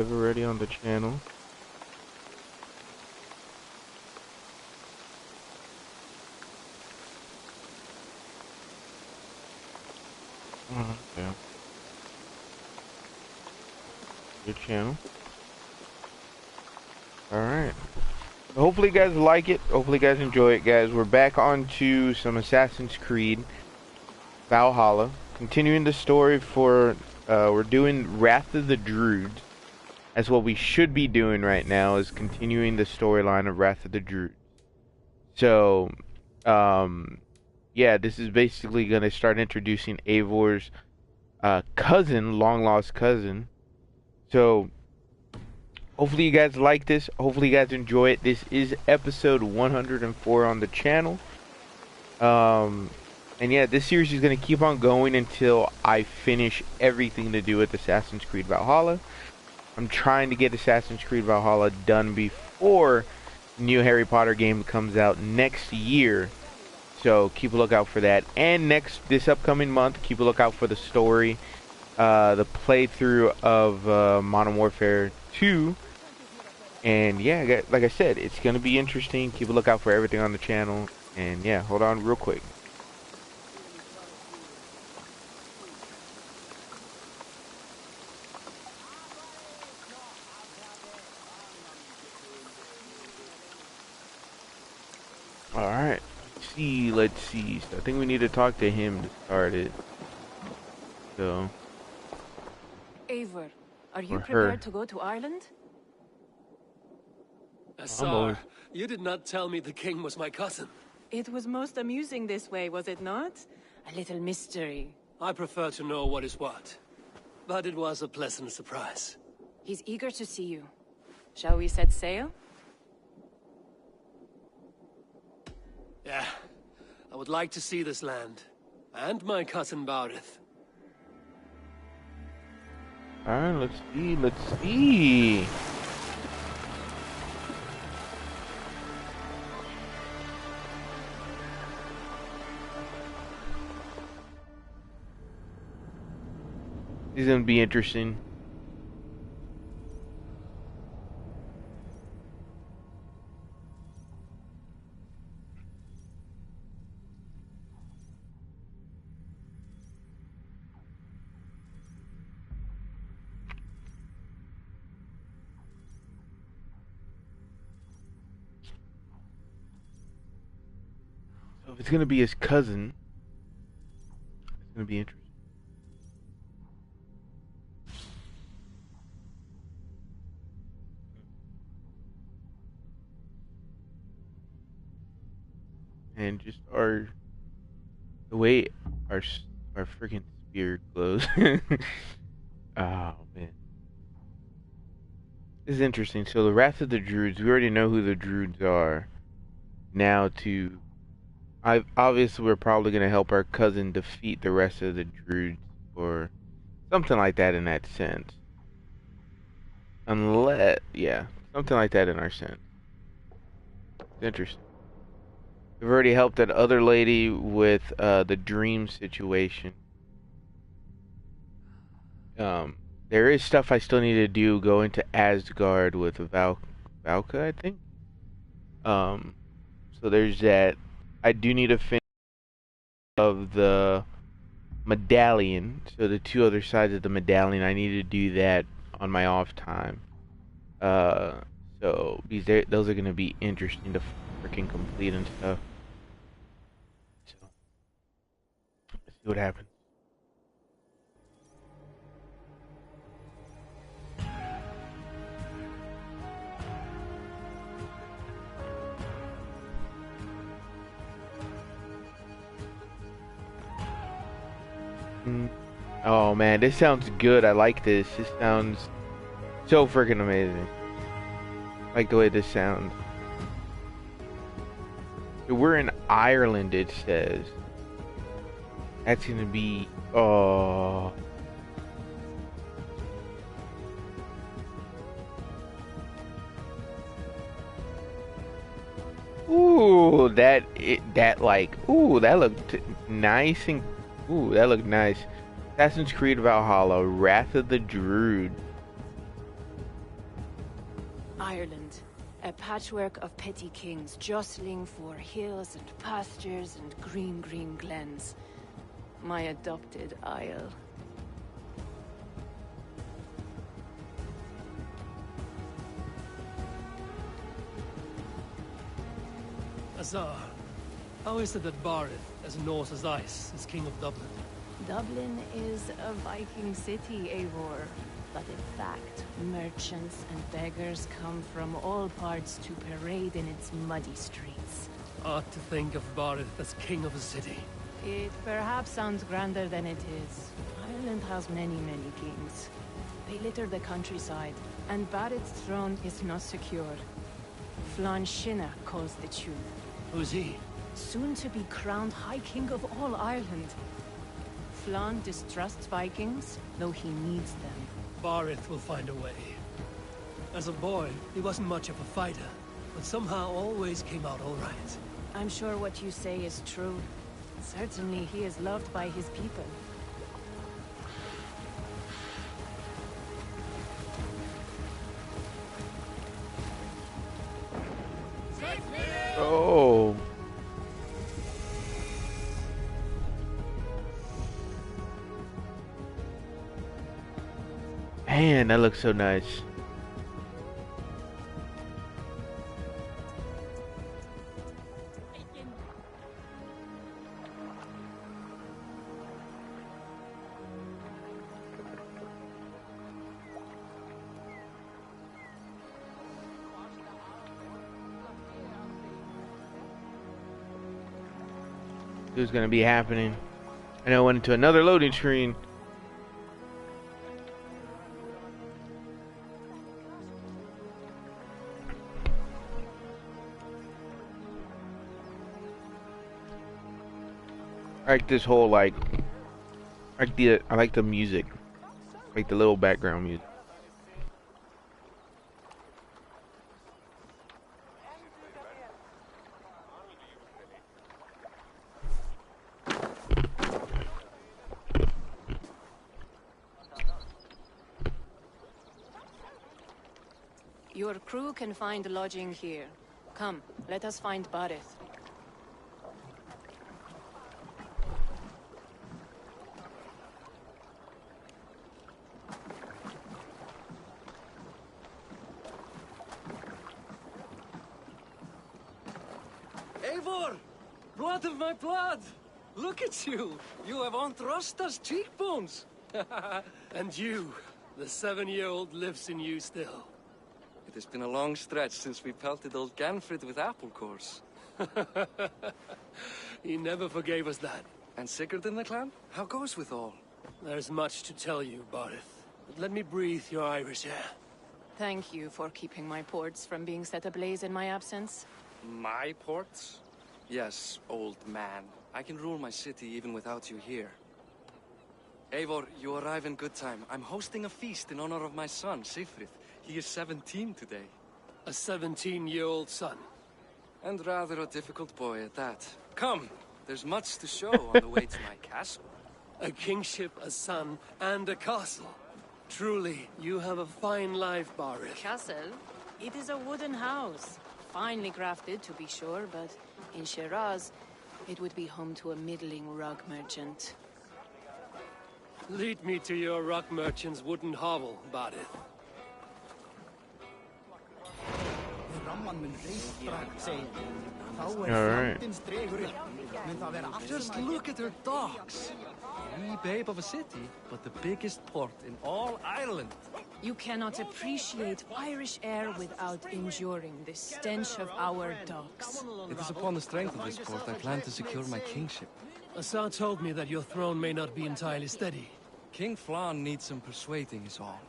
Already on the channel. Yeah. Your channel. Alright. Hopefully you guys like it. Hopefully you guys enjoy it, guys. We're back on to some Assassin's Creed Valhalla. Continuing the story for we're doing Wrath of the Druids. That's what we should be doing right now, is continuing the storyline of Wrath of the Druids. So, yeah, this is basically going to start introducing Eivor's cousin, long-lost cousin. So, hopefully you guys like this. Hopefully you guys enjoy it. This is episode 104 on the channel. And yeah, this series is going to keep on going until I finish everything to do with Assassin's Creed Valhalla. I'm trying to get Assassin's Creed Valhalla done before the new Harry Potter game comes out next year. So keep a lookout for that. And this upcoming month, keep a lookout for the story, the playthrough of Modern Warfare 2. And yeah, like I said, it's going to be interesting. Keep a lookout for everything on the channel. And yeah, hold on real quick. Alright, let's see. So I think we need to talk to him to start it. So. Eivor, are you prepared to go to Ireland? Assar, you did not tell me the king was my cousin. It was most amusing this way, was it not? A little mystery. I prefer to know what is what. But it was a pleasant surprise. He's eager to see you. Shall we set sail? Yeah, I would like to see this land. And my cousin Baurith. Alright, let's see. This is gonna be interesting. So if it's gonna be his cousin, it's gonna be interesting. And just the way our freaking spear glows. Oh man, this is interesting. So the Wrath of the Druids, we already know who the Druids are. Now obviously we're probably gonna help our cousin defeat the rest of the Druids, or something like that in that sense. Yeah, something like that in our sense. It's interesting. We've already helped that other lady with the dream situation. There is stuff I still need to do. Go into Asgard with Valka, I think. So there's that. I do need to finish of the medallion. So the two other sides of the medallion, I need to do that on my off time. So those are gonna be interesting to freaking complete and stuff. See what happens. Oh man, this sounds good. I like this. This sounds so freaking amazing. I like the way this sounds. So we're in Ireland, it says. That's gonna be, oh. Ooh, that looked nice and, ooh, that looked nice. Assassin's Creed Valhalla, Wrath of the Druid. Ireland. A patchwork of petty kings jostling for hills and pastures and green glens. My adopted isle. Azar, how is it that Barith, as Norse as ice, is king of Dublin? Dublin is a Viking city, Eivor. But in fact, merchants and beggars come from all parts to parade in its muddy streets. Odd to think of Barith as king of a city. It perhaps sounds grander than it is. Ireland has many kings. They litter the countryside, and Barith's throne is not secure. Flann Sinna calls the tune. Who's he? Soon to be crowned High King of all Ireland. Flann distrusts Vikings, though he needs them. Barith will find a way. As a boy, he wasn't much of a fighter, but somehow always came out all right. I'm sure what you say is true. Certainly he is loved by his people. Oh. Man, that looks so nice. What's gonna be happening? And I went into another loading screen. I like this whole I like the music, like the little background music. Your crew can find lodging here. Come, let us find Barith. Eivor! Blood of my blood! Look at you! You have Aunt Rosta's cheekbones! And you, the 7-year-old lives in you still. It has been a long stretch since we pelted old Ganfrid with apple cores. He never forgave us that. And Sigurd in the clan? How goes with all? There's much to tell you, Barith. But let me breathe your Irish air. Thank you for keeping my ports from being set ablaze in my absence. My ports? Yes, old man. I can rule my city even without you here. Eivor, you arrive in good time. I'm hosting a feast in honor of my son, Sigfrid. He is 17 today. A 17-year-old son. And rather a difficult boy at that. Come, there's much to show on the way to my castle. A kingship, a son, and a castle. Truly, you have a fine life, Barith. Castle? It is a wooden house. Finely crafted, to be sure, but in Shiraz, it would be home to a middling rug merchant. Lead me to your rock merchant's wooden hovel, Barith. Alright. Just look at her docks. Wee babe of a city, but the biggest port in all Ireland. You cannot appreciate Irish air without enduring the stench of our docks. It is upon the strength of this port I plan to secure my kingship. Assar told me that your throne may not be entirely steady. King Flann needs some persuading is all.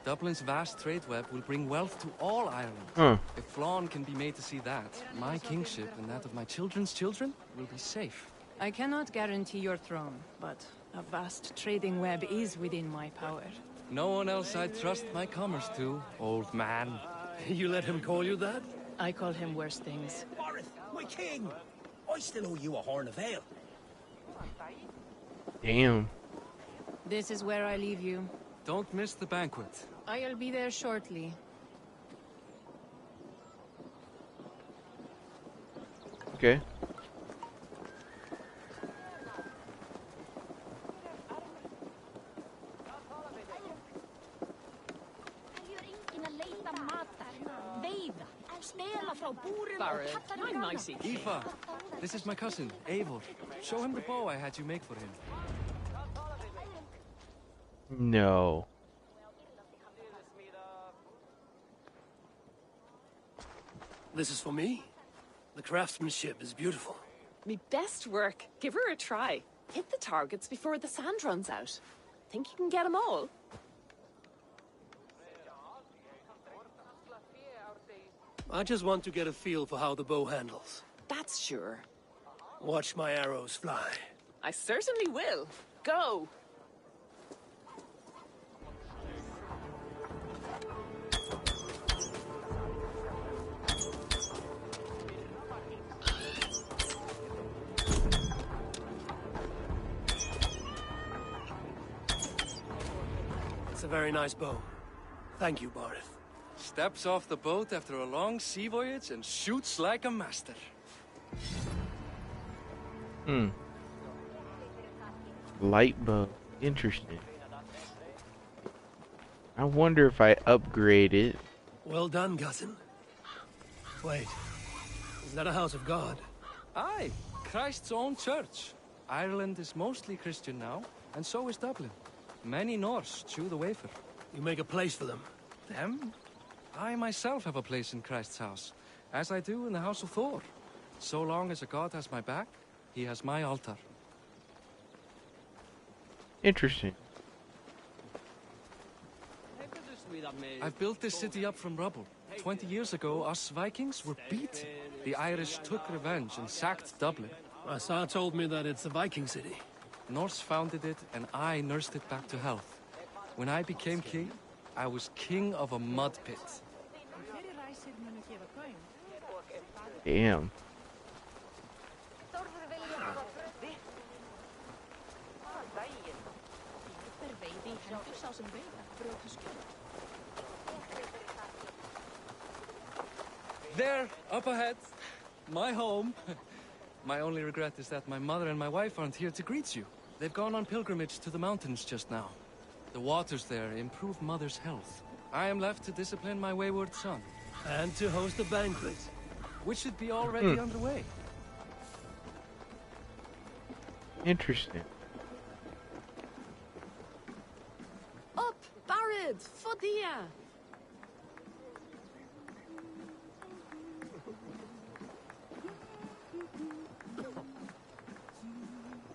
Dublin's vast trade web will bring wealth to all Ireland. If Flann can be made to see that, my kingship and that of my children's children will be safe. I cannot guarantee your throne, but a vast trading web is within my power. No one else I'd trust my commerce to, old man. You let him call you that? I call him worse things. Barith, my king! I still owe you a horn of ale. Damn. This is where I leave you. Don't miss the banquet. I'll be there shortly. Okay. Barrett, I'm nice. Aoife, this is my cousin, Eivor. Show him the bow I had you make for him. No. This is for me. The craftsmanship is beautiful. Me best work. Give her a try. Hit the targets before the sand runs out. Think you can get them all? I just want to get a feel for how the bow handles. That's sure. Watch my arrows fly. I certainly will. Go! It's a very nice bow. Thank you, Barith. Steps off the boat after a long sea voyage and shoots like a master. Hmm. Light bow. Interesting. I wonder if I upgrade it. Well done, cousin. Wait. Is that a house of God? Aye, Christ's own church. Ireland is mostly Christian now, and so is Dublin. Many Norse chew the wafer. You make a place for them. Them? I myself have a place in Christ's house, as I do in the house of Thor. So long as a god has my back, he has my altar. Interesting. I've built this city up from rubble. 20 years ago, us Vikings were beaten. The Irish took revenge and sacked Dublin. Asa told me that it's a Viking city. Norse founded it, and I nursed it back to health. When I became king, I was king of a mud pit. Damn. There, up ahead, my home. My only regret is that my mother and my wife aren't here to greet you. They've gone on pilgrimage to the mountains just now. The waters there improve mother's health. I am left to discipline my wayward son. And to host a banquet. Which should be already underway. Interesting. Up! Barrett! Fodia!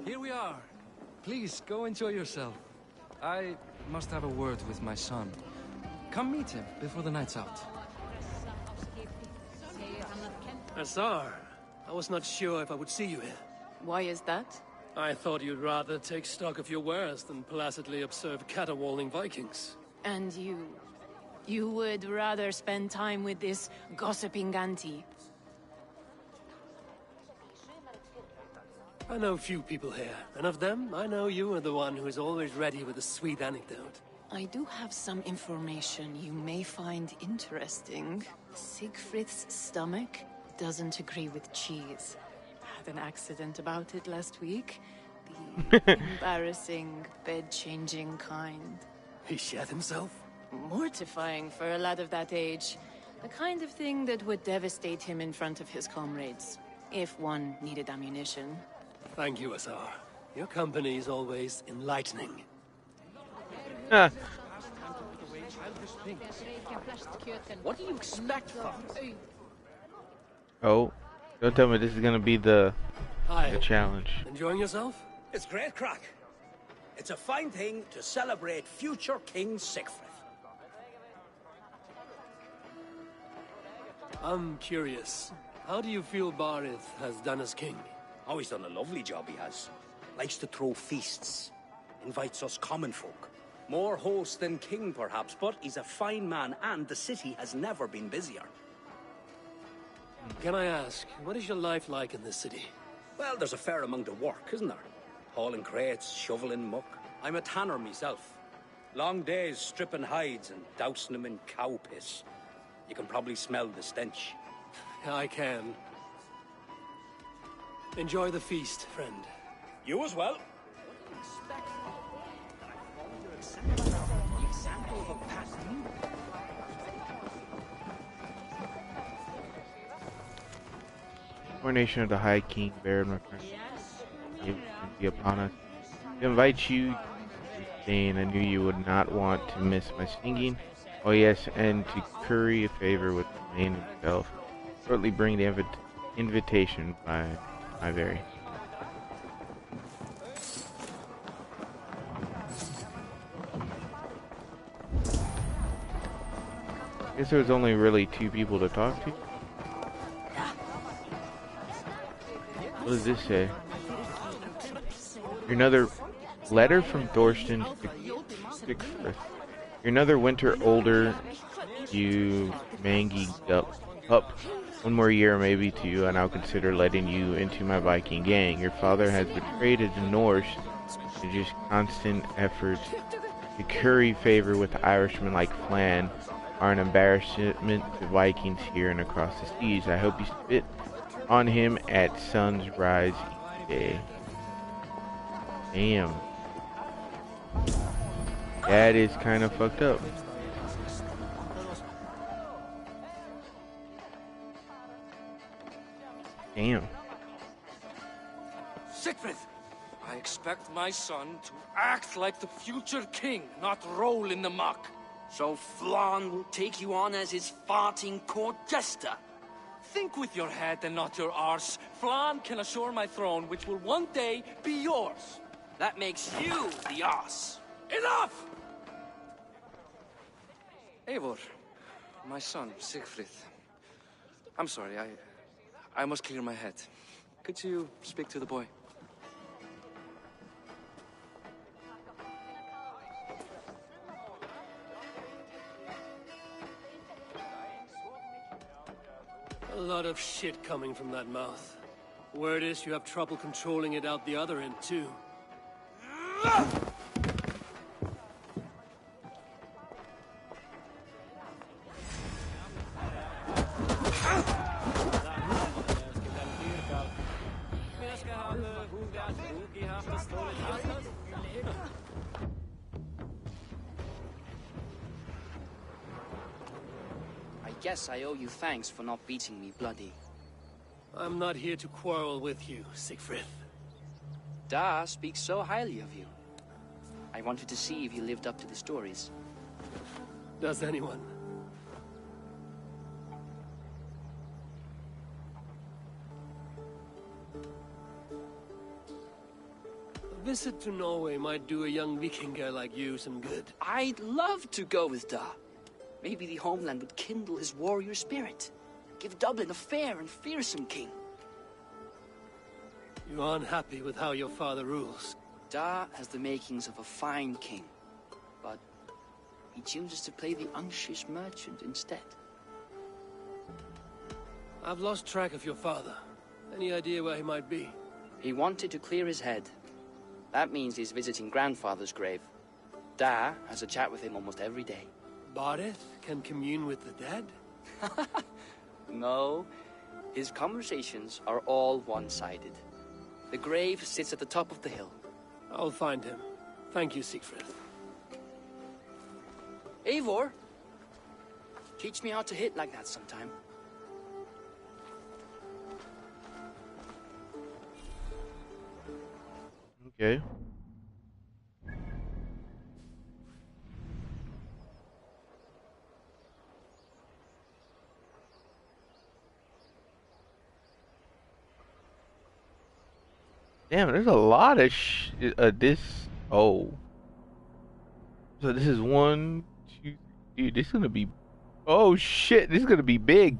Here we are. Please, go enjoy yourself. I must have a word with my son. Come meet him before the night's out. Asar, I was not sure if I would see you here. Why is that? I thought you'd rather take stock of your wares than placidly observe caterwauling Vikings. And you? You would rather spend time with this gossiping auntie? I know few people here, and of them, I know you are the one who is always ready with a sweet anecdote. I do have some information you may find interesting. Siegfried's stomach doesn't agree with cheese. Had an accident about it last week. The embarrassing, bed-changing kind. He shat himself? Mortifying for a lad of that age. The kind of thing that would devastate him in front of his comrades, if one needed ammunition. Thank you, Asar. Your company is always enlightening. Ah. What do you expect from us? Oh, don't tell me this is gonna be the Hi. challenge. Enjoying yourself? It's great crack. It's a fine thing to celebrate future King Siegfried. I'm curious. How do you feel Barith has done as king? Oh, he's done a lovely job, he has. Likes to throw feasts. Invites us common folk. More host than king, perhaps, but he's a fine man, and the city has never been busier. Can I ask, what is your life like in this city? Well, there's a fair amount of work, isn't there? Hauling crates, shoveling muck. I'm a tanner myself. Long days stripping hides and dousing them in cow piss. You can probably smell the stench. I can. Enjoy the feast, friend. You as well. Coronation of the High King, Baron, my friend, be upon us. To invite you, saying I knew you would not want to miss my singing. Oh yes, and to curry a favor with the man himself. Shortly bring the invitation by my very. I guess there was only really 2 people to talk to. What does this say? You're another letter from Thorsten to Siegfried. You're another winter older, you mangy pup. 1 more year, maybe 2, and I'll consider letting you into my Viking gang. Your father has betrayed the Norse in just constant efforts to curry favor with the Irishmen like Flan are an embarrassment to Vikings here and across the seas. I hope you spit on him at sun's rise each day. Damn. That is kind of fucked up. Damn. Siegfried! I expect my son to act like the future king, not roll in the muck. So Flan will take you on as his farting court jester? Think with your head and not your arse. Flan can assure my throne, which will one day be yours. That makes you the ass. Enough! Eivor, my son, Siegfried. I'm sorry, I must clear my head. Could you speak to the boy? A lot of shit coming from that mouth. Word is you have trouble controlling it out the other end, too. I guess I owe you thanks for not beating me bloody. I'm not here to quarrel with you, Siegfried. Da speaks so highly of you. I wanted to see if you lived up to the stories. Does anyone? A visit to Norway might do a young Vikinger like you some good. I'd love to go with Da. Maybe the homeland would kindle his warrior spirit. Give Dublin a fair and fearsome king. You are unhappy with how your father rules. Da has the makings of a fine king, but he chooses to play the unctuous merchant instead. I've lost track of your father. Any idea where he might be? He wanted to clear his head. That means he's visiting grandfather's grave. Da has a chat with him almost every day. Bardet can commune with the dead? No, his conversations are all one-sided. The grave sits at the top of the hill. I'll find him. Thank you, Siegfried. Eivor, teach me how to hit like that sometime. Okay. Damn, there's a lot of this. Oh. So this is 1, 2, dude, this is gonna be, oh shit, this is gonna be big.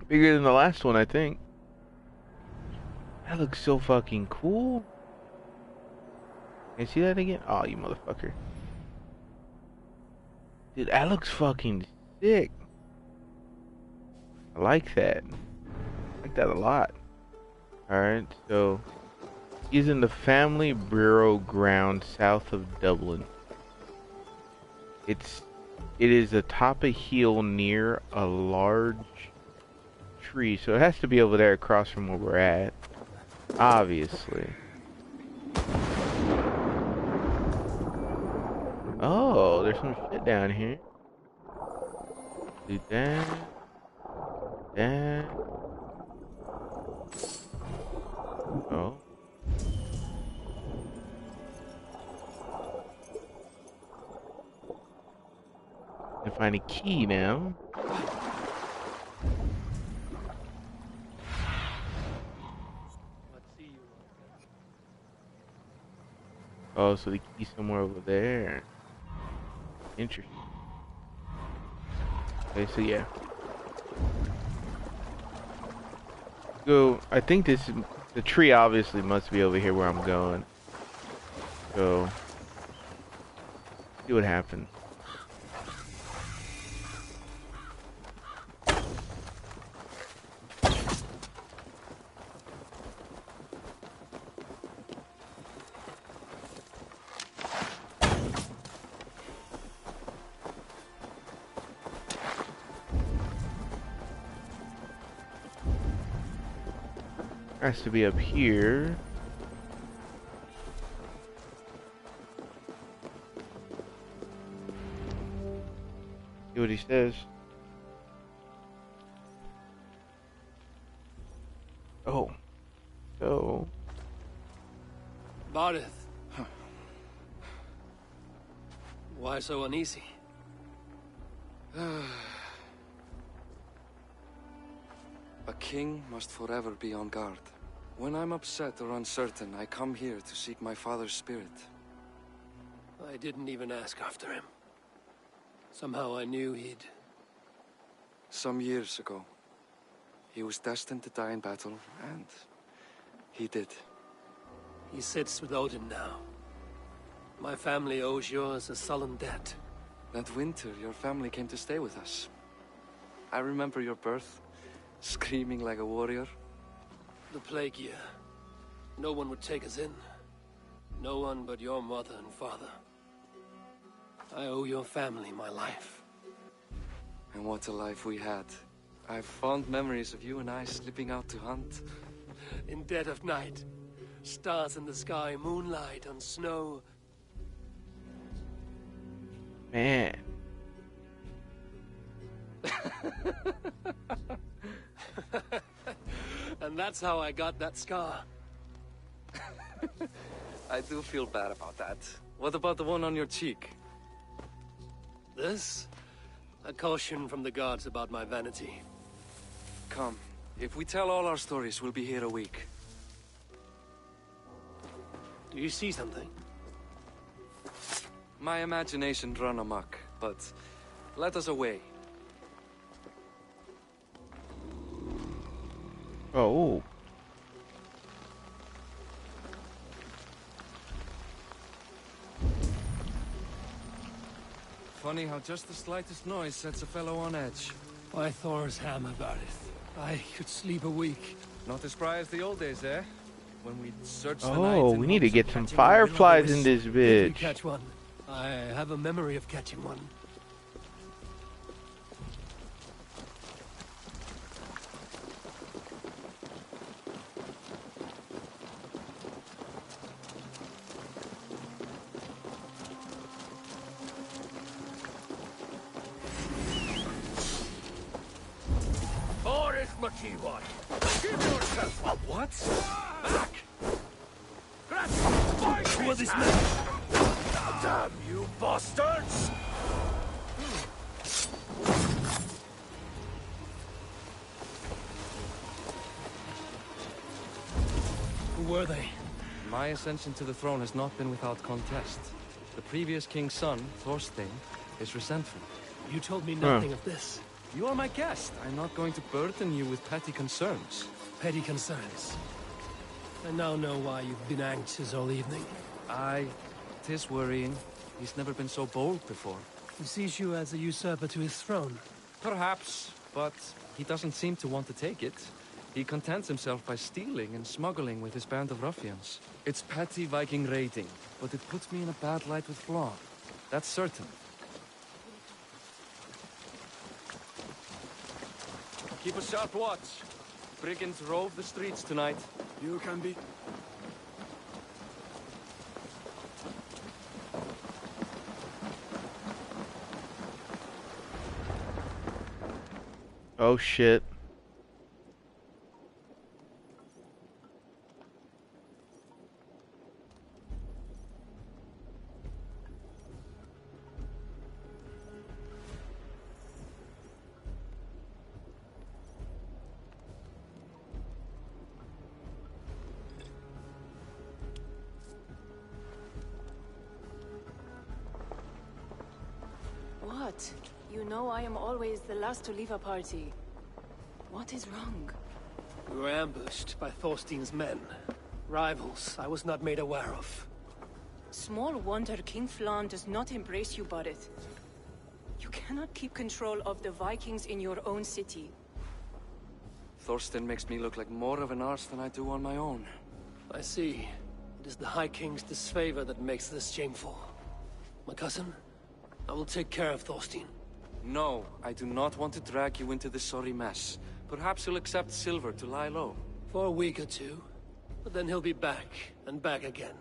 Bigger than the last one, I think. That looks so fucking cool. Can you see that again? Oh, you motherfucker. Dude, that looks fucking sick. I like that. I like that a lot. Alright, so he's in the family burial ground south of Dublin. It is atop a hill near a large tree, so it has to be over there across from where we're at. Obviously. Oh, there's some shit down here. Do that. That. Oh. I find a key now. Oh, so the key's somewhere over there. Interesting. Okay, so yeah. So, I think the tree obviously must be over here where I'm going. So, see what happens. Has to be up here. See what he says. Oh. Oh. Barith. Why so uneasy? A king must forever be on guard. When I'm upset or uncertain, I come here to seek my father's spirit. I didn't even ask after him. Somehow I knew he'd... Some years ago, he was destined to die in battle, and he did. He sits with Odin now. My family owes yours a sullen debt. That winter, your family came to stay with us. I remember your birth, screaming like a warrior. The plague year. No one would take us in. No one but your mother and father. I owe your family my life. And what a life we had. I have fond memories of you and I slipping out to hunt. In dead of night. Stars in the sky, moonlight on snow. Man. And that's how I got that scar. I do feel bad about that. What about the one on your cheek? This? A caution from the gods about my vanity. Come. If we tell all our stories, we'll be here a week. Do you see something? My imagination run amok, but let us away. Oh. Funny how just the slightest noise sets a fellow on edge. By Thor's hammer, Barith. I could sleep a week. Not as spry as the old days, eh? When we'd search the night. Oh, we need to get some fireflies in this Did we bitch. catch one? I have a memory of catching one. Give yourself up! What? Back! Who are these men? Damn you bastards! Who were they? My ascension to the throne has not been without contest. The previous king's son, Thorstein, is resentful. You told me nothing of this. You are my guest. I'm not going to burden you with petty concerns. Petty concerns. I now know why you've been anxious all evening. Aye, 'tis worrying. He's never been so bold before. He sees you as a usurper to his throne. Perhaps, but he doesn't seem to want to take it. He contents himself by stealing and smuggling with his band of ruffians. It's petty Viking raiding, but it puts me in a bad light with Flaw. That's certain. Keep a sharp watch. Brigands rove the streets tonight. You can be. Oh shit. What? You know I am always the last to leave a party. What is wrong? We were ambushed by Thorstein's men. Rivals I was not made aware of. Small wonder King Flan does not embrace you, Barret. You cannot keep control of the Vikings in your own city. Thorstein makes me look like more of an arse than I do on my own. I see. It is the High King's disfavor that makes this shameful. My cousin, I will take care of Thorstein. No, I do not want to drag you into this sorry mess. Perhaps you'll accept silver to lie low. For a week or two, but then he'll be back, and back again.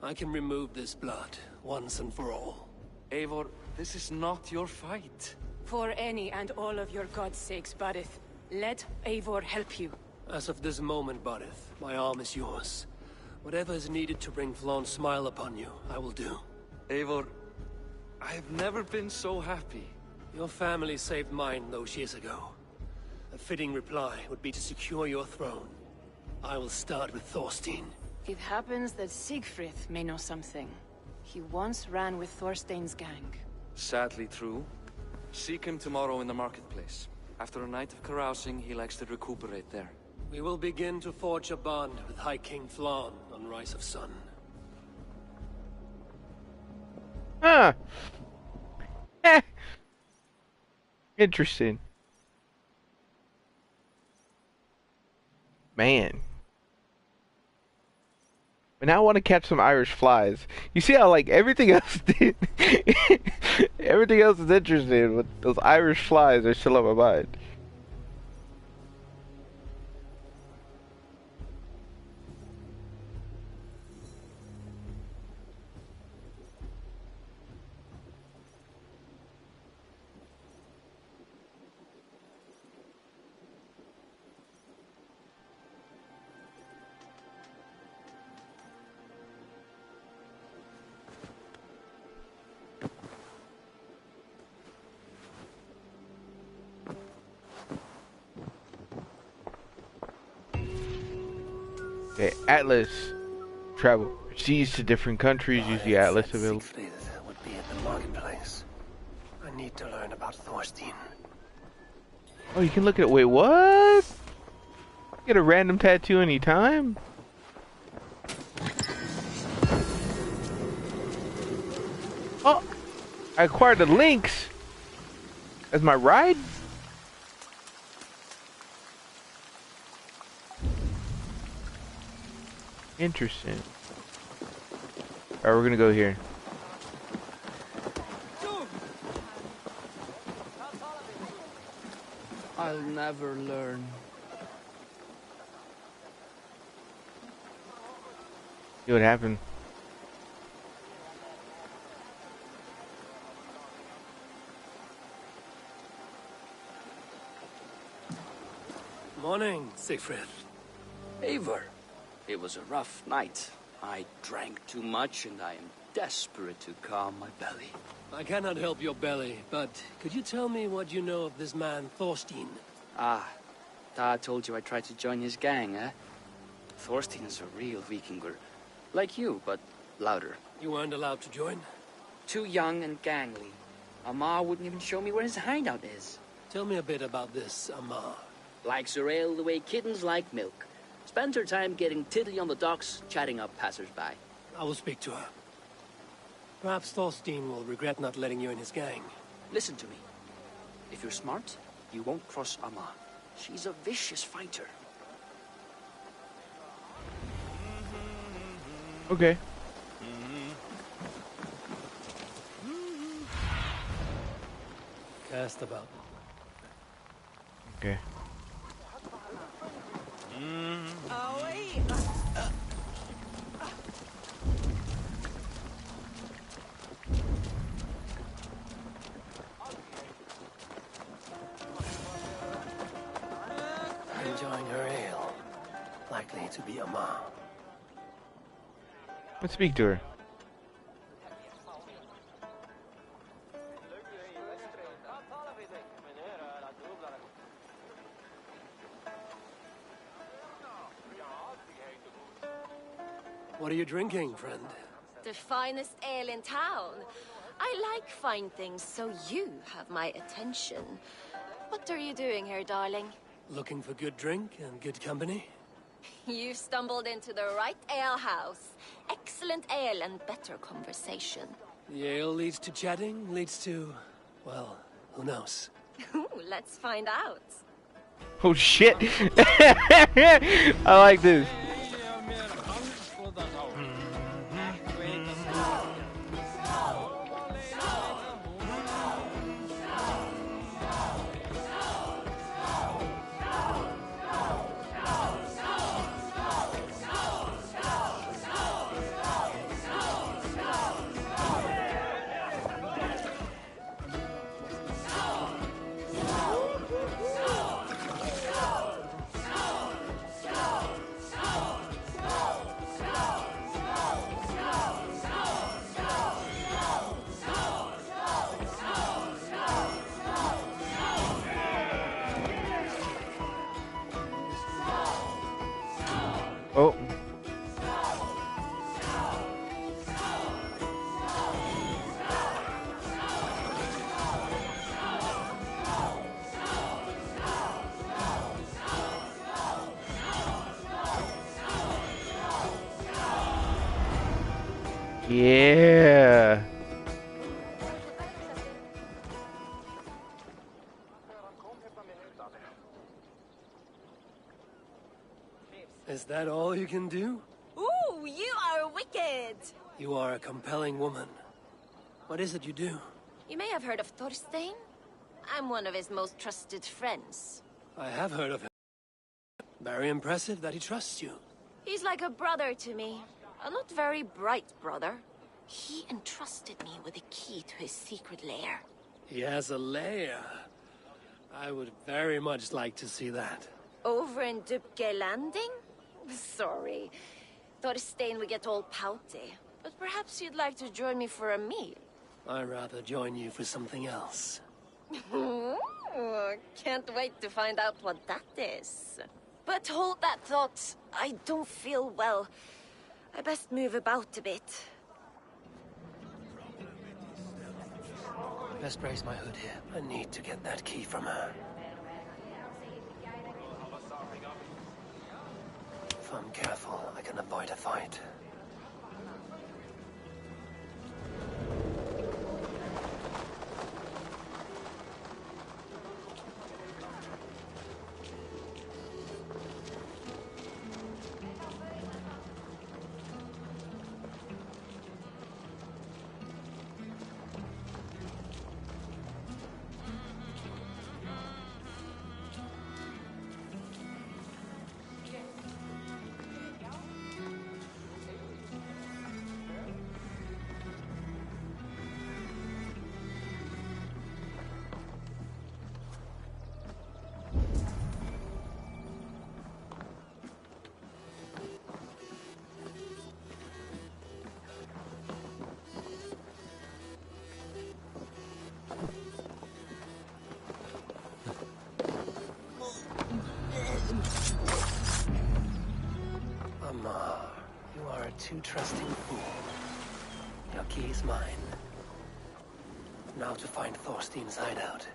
I can remove this blood, once and for all. Eivor, this is not your fight. For any and all of your god's sakes, Barret, let Eivor help you. As of this moment, Barret, my arm is yours. Whatever is needed to bring Flaun's smile upon you, I will do. Eivor, I have never been so happy. Your family saved mine those years ago. A fitting reply would be to secure your throne. I will start with Thorstein. It happens that Siegfried may know something. He once ran with Thorstein's gang. Sadly true. Seek him tomorrow in the marketplace. After a night of carousing, he likes to recuperate there. We will begin to forge a bond with High King Flan on Rise of Sun. Huh. Eh. Interesting. Man. But now I want to catch some Irish flies. You see how like everything else did everything else is interesting, but those Irish flies are still on my mind. Okay, Atlas. Travel seas to different countries. Use the Atlas available. Siegfried would be at the marketplace. I need to learn about Thorstein. Oh, you can look at it. Wait, what? Get a random tattoo anytime? Oh, I acquired the links as my ride. Interesting. Alright, we're gonna go here. I'll never learn. See what happened. Morning, Siegfried. Eivor, it was a rough night. I drank too much and I am desperate to calm my belly. I cannot help your belly, but could you tell me what you know of this man, Thorstein? Ah, Dad told you I tried to join his gang, eh? Thorstein is a real Vikinger. Like you, but louder. You weren't allowed to join? Too young and gangly. Amar wouldn't even show me where his hideout is. Tell me a bit about this Amar. Likes her ale the way kittens like milk. Spends her time getting tiddly on the docks, chatting up passers-by. I will speak to her. Perhaps Thorstein will regret not letting you in his gang. Listen to me. If you're smart, you won't cross Amma. She's a vicious fighter. Okay. Cast about. Okay. Enjoying her ale. Likely to be a ma. Let's speak to her. What are you drinking, friend? The finest ale in town. I like fine things, so you have my attention. What are you doing here, darling? Looking for good drink and good company? You've stumbled into the right alehouse. Excellent ale and better conversation. The ale leads to chatting, leads to... well, who knows? Ooh, let's find out. Oh shit! I like this. Oh. Yeah. Is that all you can do? Ooh, you are wicked! You are a compelling woman. What is it you do? You may have heard of Thorstein. I'm one of his most trusted friends. I have heard of him. Very impressive that he trusts you. He's like a brother to me. A not very bright brother. He entrusted me with the key to his secret lair. He has a lair. I would very much like to see that. Over in Dubke Landing? Sorry. Thorstein would get all pouty. But perhaps you'd like to join me for a meal. I'd rather join you for something else. Ooh, can't wait to find out what that is. But hold that thought. I don't feel well. I best move about a bit. Best raise my hood here. I need to get that key from her. If I'm careful, I can avoid a fight. Amar, you are a too trusting fool. Your key is mine. Now to find Thorstein's hideout.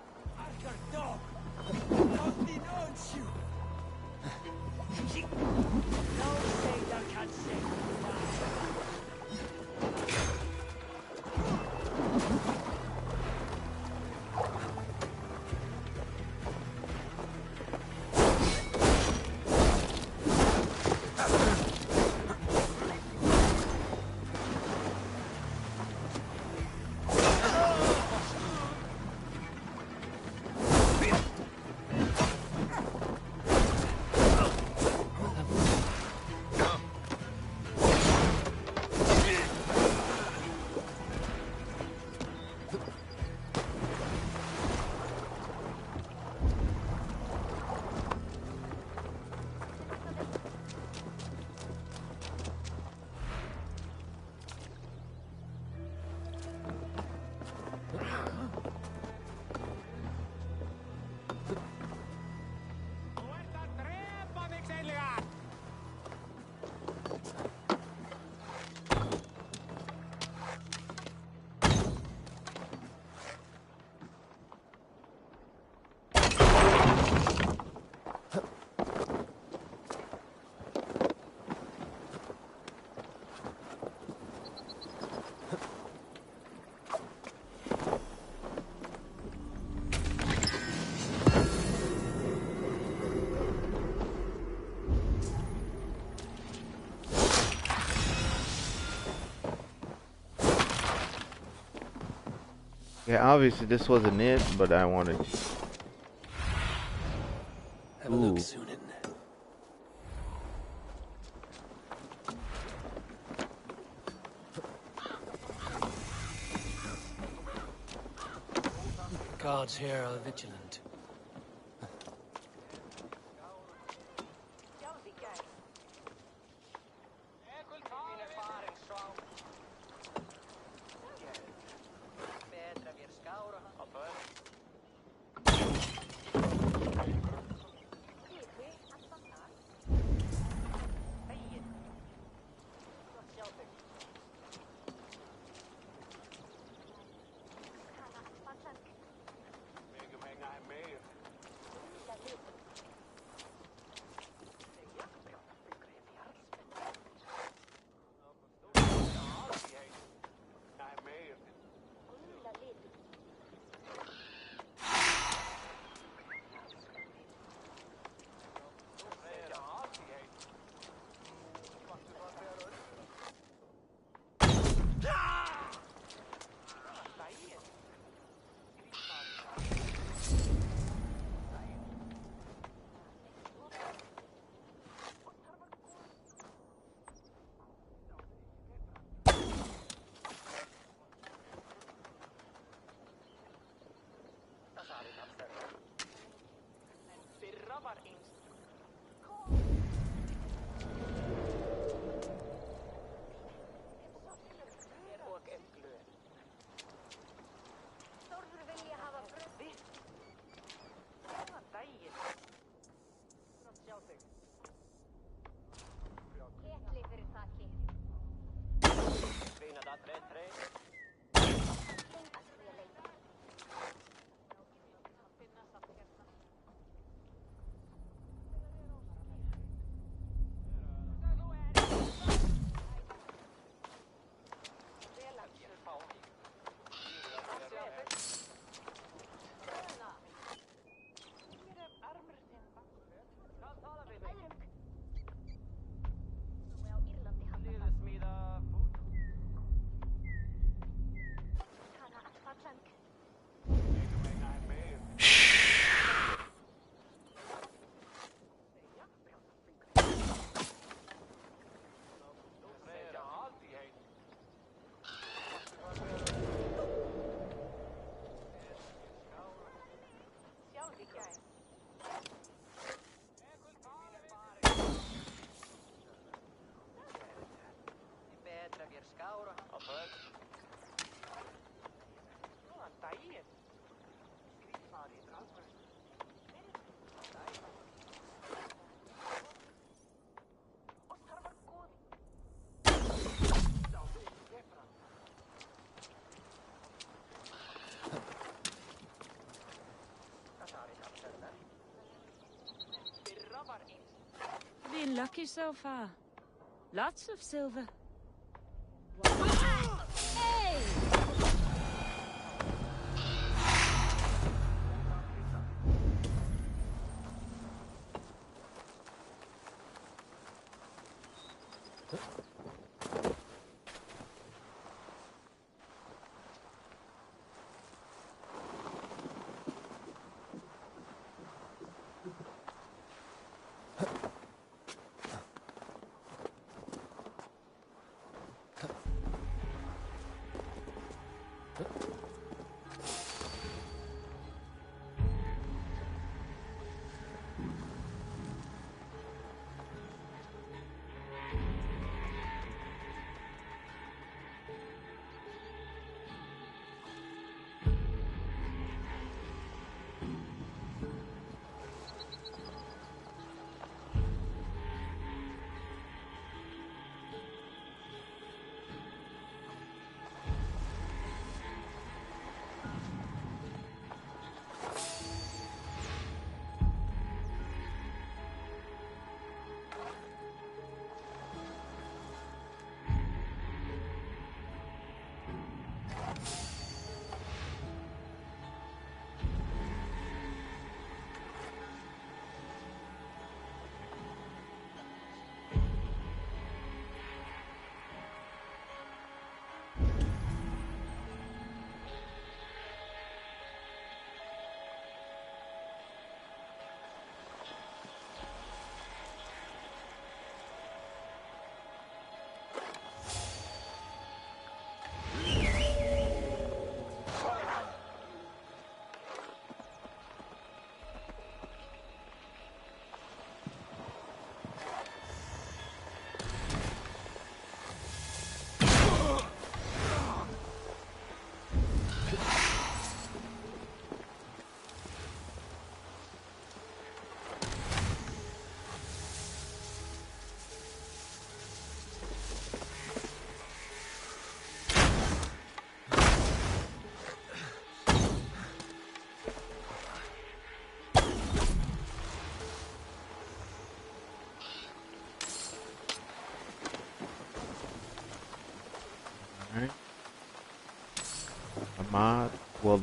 Yeah, obviously this wasn't it, but I wanted to. Have a look, Sunan. Guards here are vigilant. Been lucky so far. Lots of silver. Hey!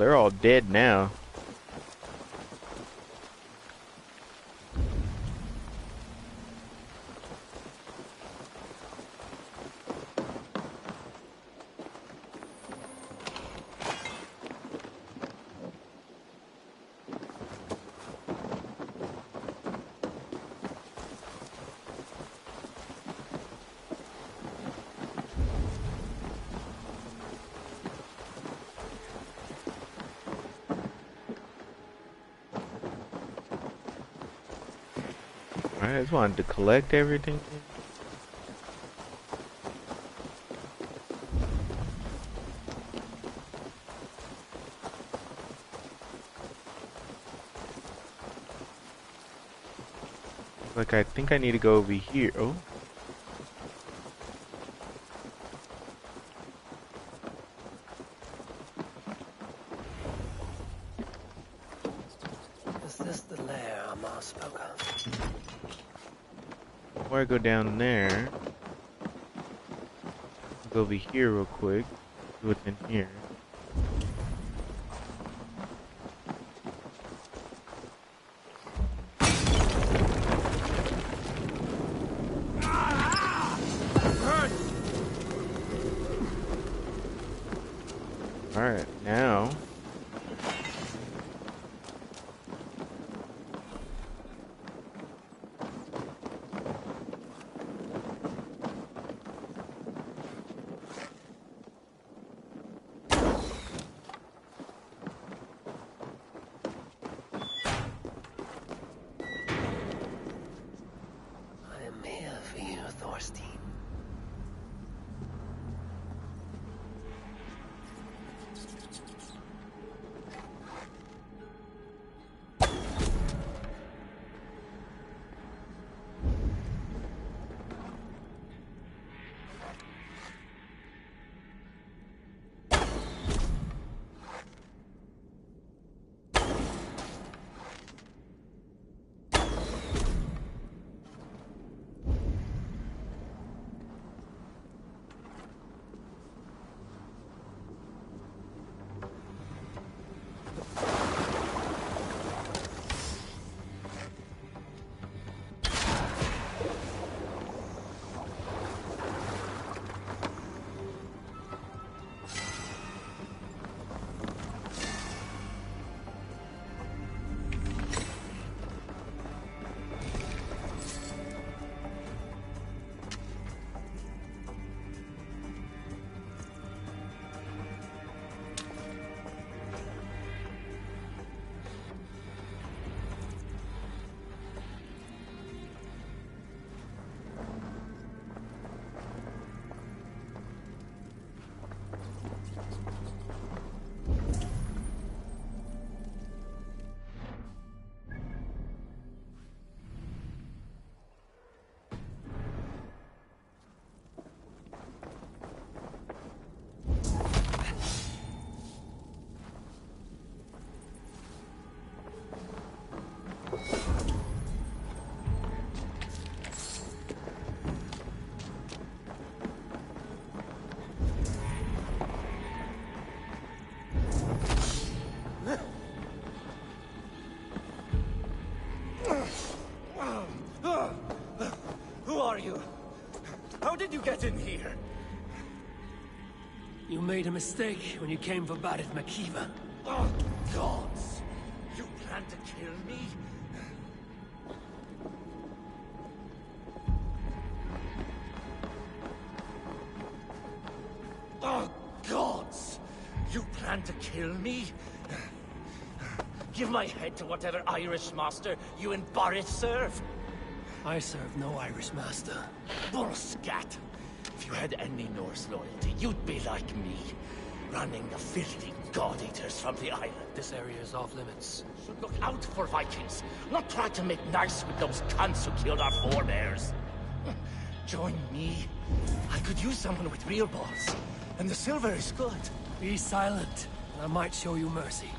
they're all dead now. I just wanted to collect everything. Like, I think I need to go over here. Oh. Is this the lair Amar spoke of? Before I go down there, I'll go over here real quick. See what's in here. Alright, now I am here for you, Thorstein. Who are you? How did you get in here? You made a mistake when you came for Barit Makiva. Oh, gods! You plan to kill me? Oh, gods! You plan to kill me? Give my head to whatever Irish master you and Barrett serve. I serve no Irish master. Bullscat! If you had any Norse loyalty, you'd be like me, running the filthy god-eaters from the island. This area is off limits. Should look out for Vikings, not try to make nice with those cunts who killed our forebears. Join me. I could use someone with real balls, and the silver is good. Be silent, and I might show you mercy.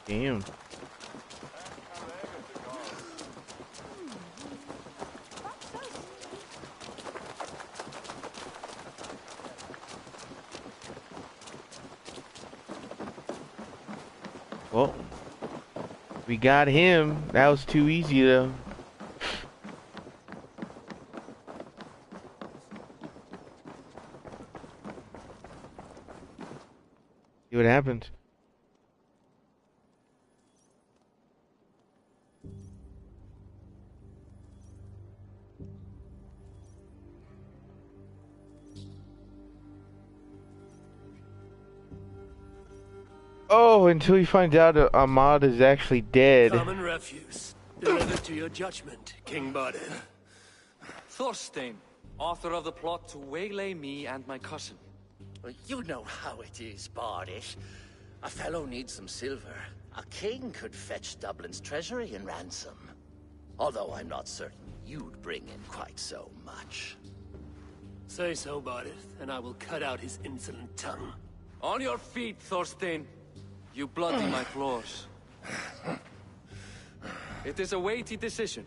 Damn. Well, we got him. That was too easy though. See what happens. Oh, until he finds out Ahmad is actually dead. Common refuse. Delivered to your judgment, King Barded. Thorstein, author of the plot to waylay me and my cousin. Well, you know how it is, Bardish. A fellow needs some silver. A king could fetch Dublin's treasury in ransom. Although I'm not certain you'd bring in quite so much. Say so, Barded, and I will cut out his insolent tongue. On your feet, Thorstein. You bloody my floors. It is a weighty decision.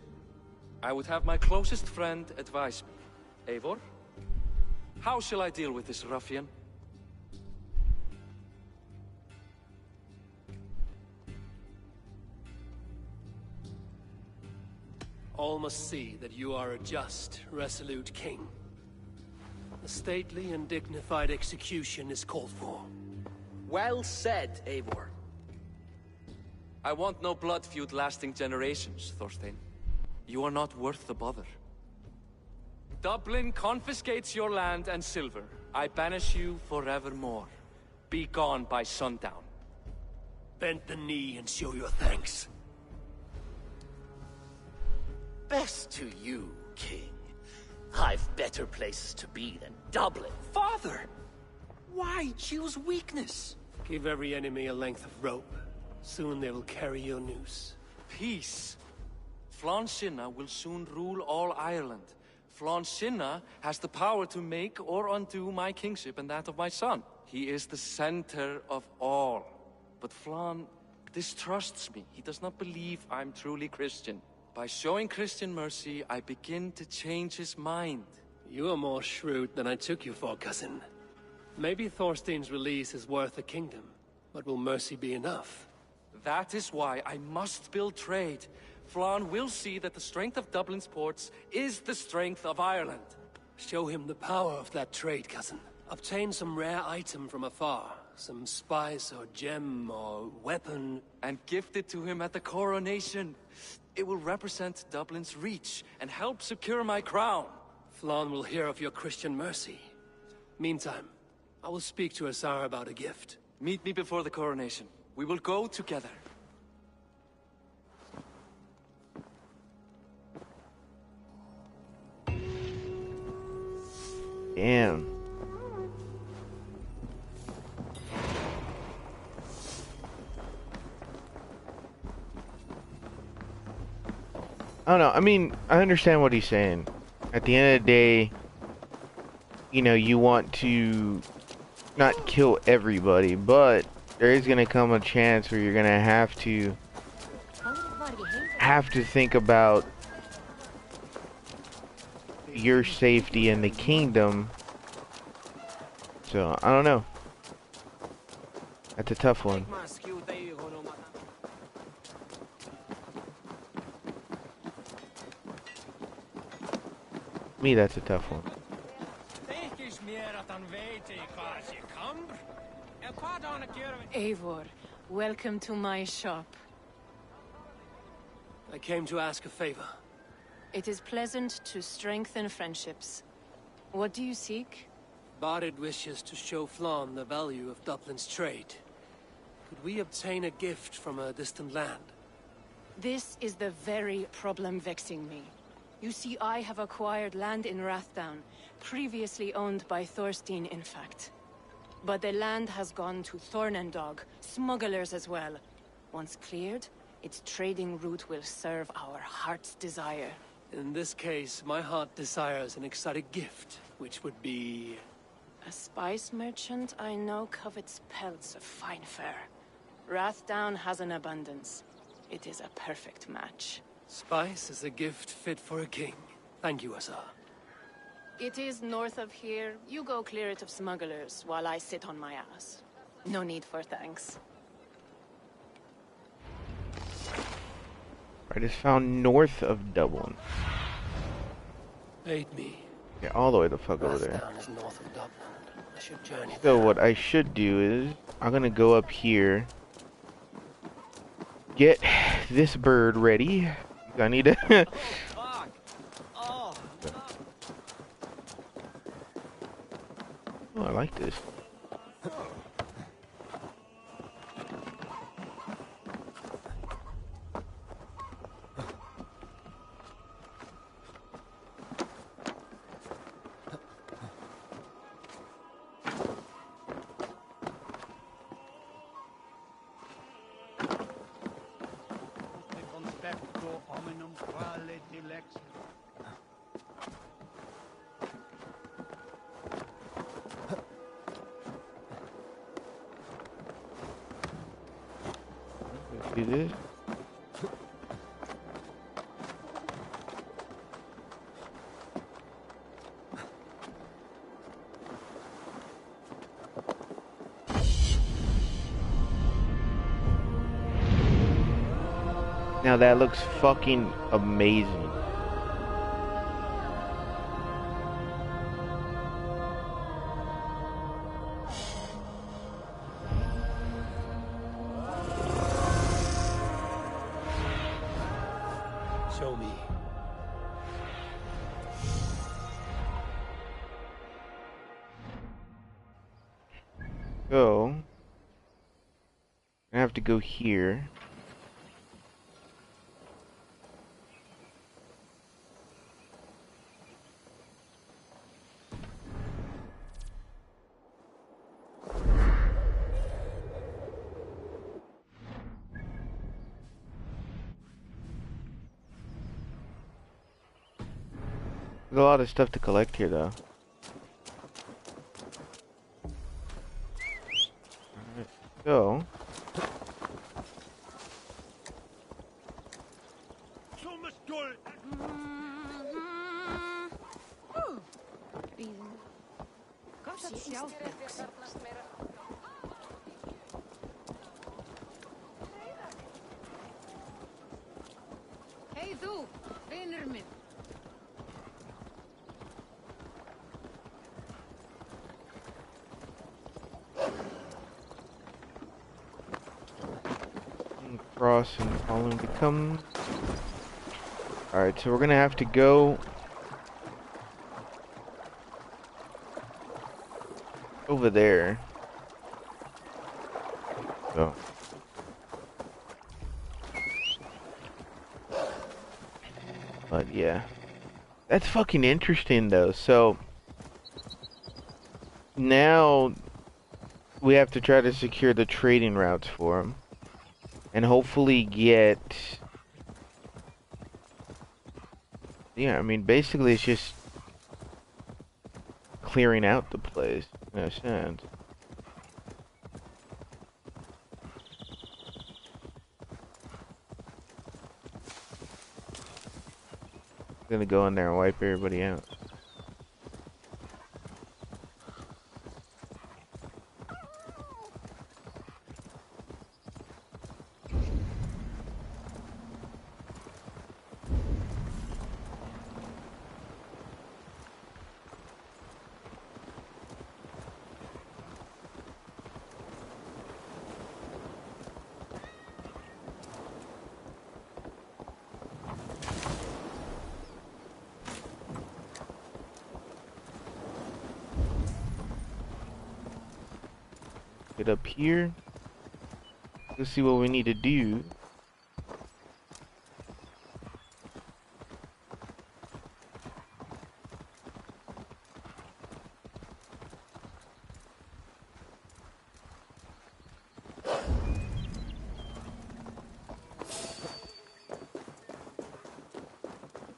I would have my closest friend advise me. Eivor, how shall I deal with this ruffian? All must see that you are a just, resolute king. A stately and dignified execution is called for. Well said, Eivor. I want no blood feud lasting generations, Thorstein. You are not worth the bother. Dublin confiscates your land and silver. I banish you forevermore. Be gone by sundown. Bend the knee and show your thanks. Best to you, King. I've better places to be than Dublin. Father! Why choose weakness? Give every enemy a length of rope. Soon they will carry your noose. Peace. Flann Sinna will soon rule all Ireland. Flann Sinna has the power to make or undo my kingship and that of my son. He is the center of all. But Flann distrusts me. He does not believe I'm truly Christian. By showing Christian mercy, I begin to change his mind. You are more shrewd than I took you for, cousin. Maybe Thorstein's release is worth a kingdom, but will mercy be enough? That is why I must build trade. Flann will see that the strength of Dublin's ports is the strength of Ireland. Show him the power of that trade, cousin. Obtain some rare item from afar. Some spice or gem or weapon. And gift it to him at the coronation. It will represent Dublin's reach and help secure my crown. Flann will hear of your Christian mercy. Meantime, I will speak to Asar about a gift. Meet me before the coronation. We will go together. Damn. I don't know. I mean, I understand what he's saying. At the end of the day, you know, you want to not kill everybody, but there is going to come a chance where you're going to have to think about your safety and the kingdom. So, I don't know. That's a tough one. Me, that's a tough one. Eivor, welcome to my shop. I came to ask a favor. It is pleasant to strengthen friendships. What do you seek? Barded wishes to show Flann the value of Dublin's trade. Could we obtain a gift from a distant land? This is the very problem vexing me. You see, I have acquired land in Rathdown, previously owned by Thorstein, in fact. But the land has gone to Thornendog, smugglers as well. Once cleared, its trading route will serve our heart's desire. In this case, my heart desires an exotic gift, which would be... A spice merchant I know covets pelts of fine fur. Rathdown has an abundance. It is a perfect match. Spice is a gift fit for a king. Thank you, Asa. It is north of here. You go clear it of smugglers while I sit on my ass. No need for thanks. Right, it's found north of Dublin. Aid me. Yeah, all the way the fuck over there. Rathdown is north of Dublin. I should journey So there. what I should do is, I'm gonna go up here, get this bird ready. I need to... Oh, I like this. Do this. Now that looks fucking amazing. Show me. So, I have to go here. There's a lot of stuff to collect here, though. Alright, so... Hey, du! Vinner min! Cross and following become... Alright, so we're gonna have to go... over there. So... But yeah. That's fucking interesting though, so... Now... we have to try to secure the trading routes for them. And hopefully get... Yeah, I mean, basically it's just... clearing out the place, in a sense. I'm gonna go in there and wipe everybody out. Get up here. Let's see what we need to do.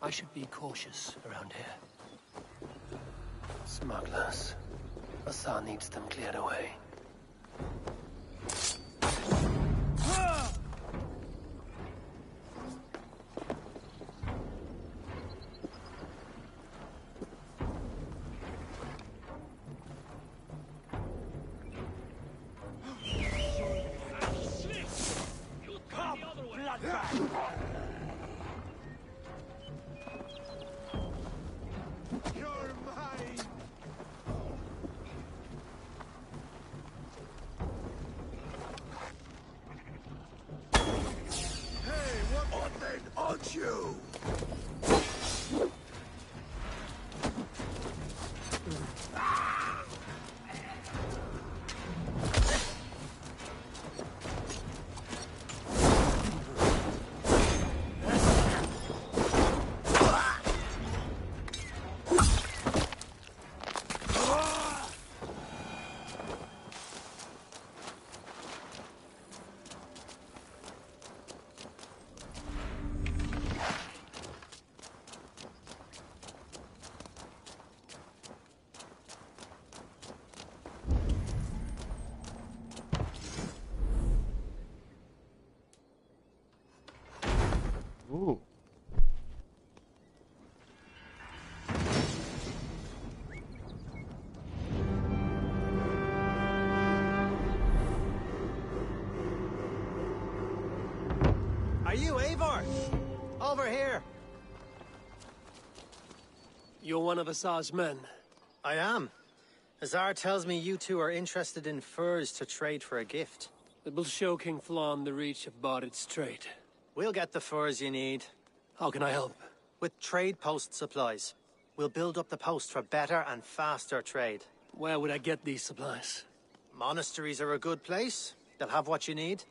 I should be cautious around here. Smugglers. Asa needs them cleared away. Aren't you? Ooh. Are you Eivor? Over here. You're one of Azar's men. I am. Azar tells me you two are interested in furs to trade for a gift. It will show King Flann the reach of Bardet's trade. We'll get the furs you need. How can I help? With trade post supplies. We'll build up the post for better and faster trade. Where would I get these supplies? Monasteries are a good place. They'll have what you need.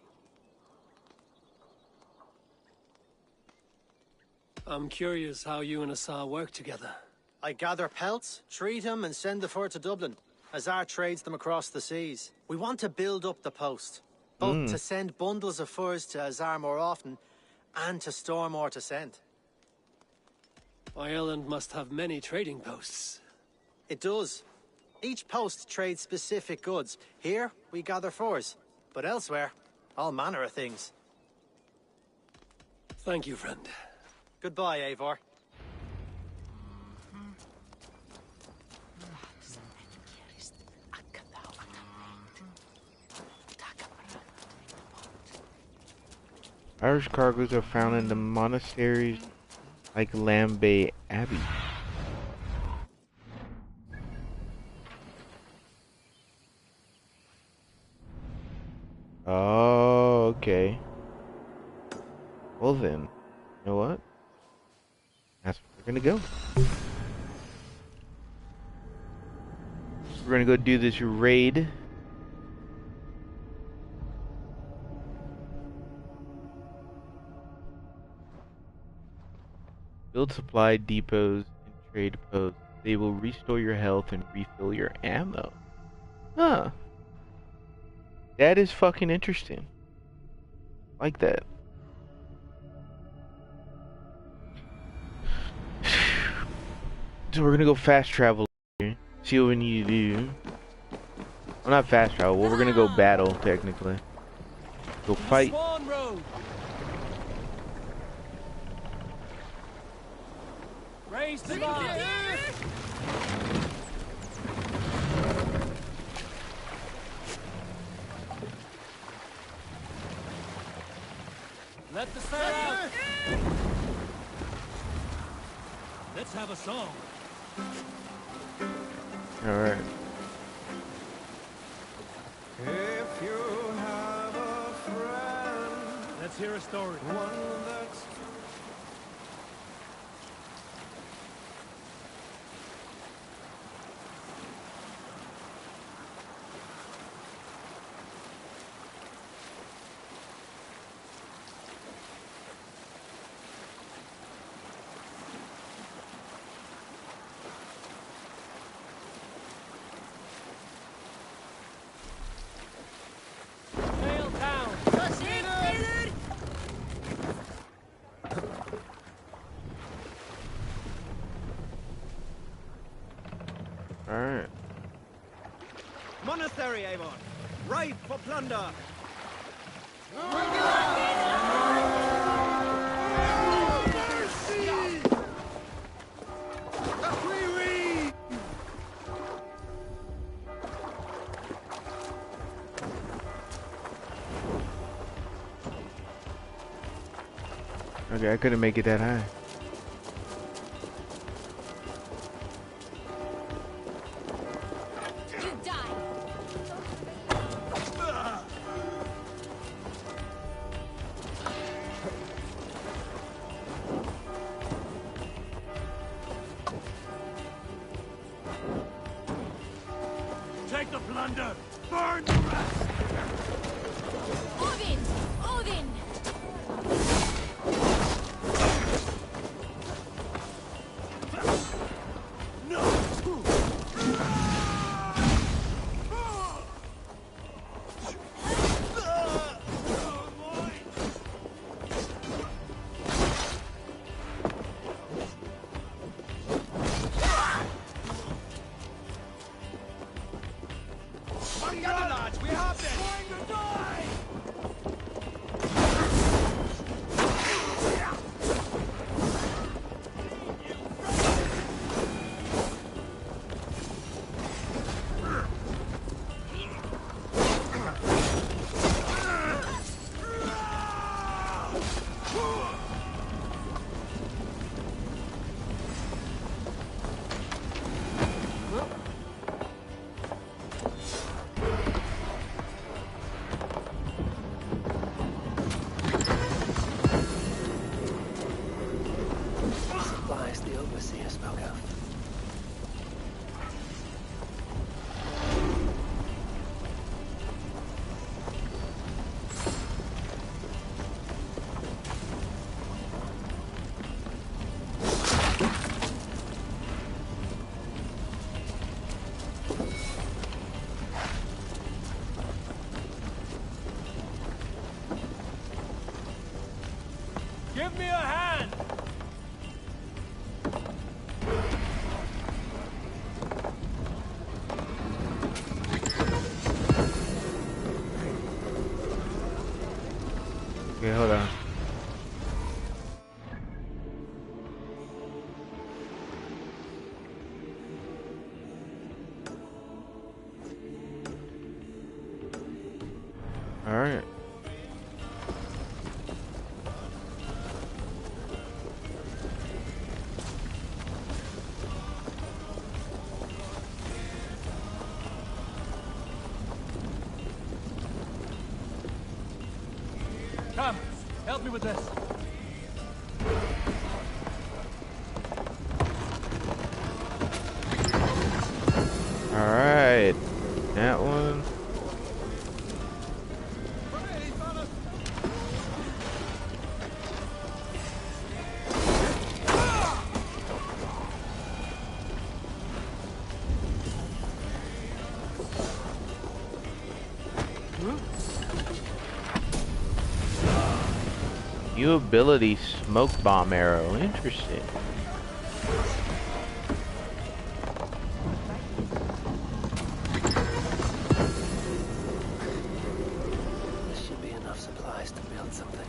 I'm curious how you and Azar work together. I gather pelts, treat them, and send the fur to Dublin. Azar trades them across the seas. We want to build up the post. Both to send bundles of furs to Azar more often, and to store more to send. Ireland must have many trading posts. It does. Each post trades specific goods. Here, we gather furs. But elsewhere, all manner of things. Thank you, friend. Goodbye, Eivor. Irish cargoes are found in the monasteries like Lambay Abbey. Oh, okay. Well then, you know what? That's where we're gonna go. We're gonna go do this raid. Build supply depots and trade posts. They will restore your health and refill your ammo. Huh. That is fucking interesting. Like that. So we're gonna go fast travel here. See what we need to do. Well, not fast travel. Well, we're gonna go battle, technically. Go fight. Raise the bar! Let the sail out! Let's have a song. Alright. If you have a friend, let's hear a story. One that's Alright. Monastery, Eivor. Ripe for plunder. Okay, I couldn't make it that high. Take the plunder! Burn the rest! Odin! Odin! Give me a hand! Okay, hold on. All right. Come, help me with this. All right. That one. New ability, smoke bomb arrow. Interesting. This should be enough supplies to build something.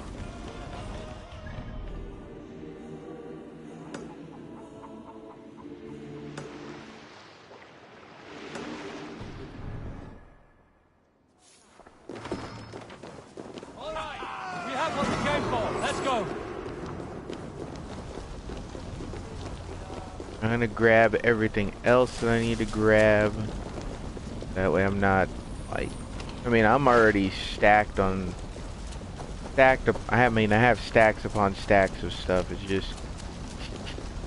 All right, we have what we came for. Let's go. I'm gonna grab everything else that I need to grab. That way I'm not like, I mean, I'm already stacked up. I have stacks upon stacks of stuff. It's just,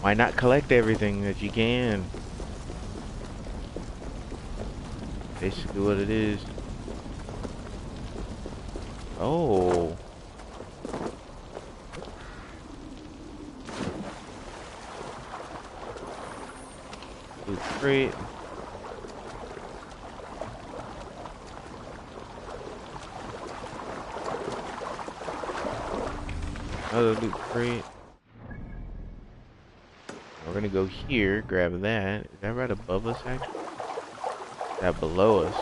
why not collect everything that you can? Basically what it is. Oh. Loot crate. Another loot crate. We're gonna go here, grab that. Is that right above us actually? Is that below us?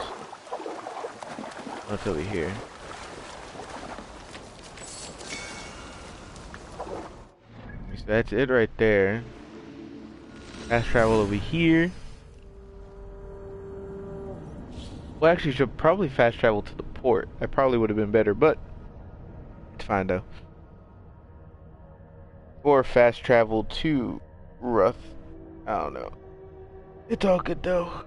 What's over here? So that's it right there. Fast travel over here. Well, actually, should probably fast travel to the port. That probably would have been better, but it's fine though. or fast travel to Ruth. I don't know. It's all good though.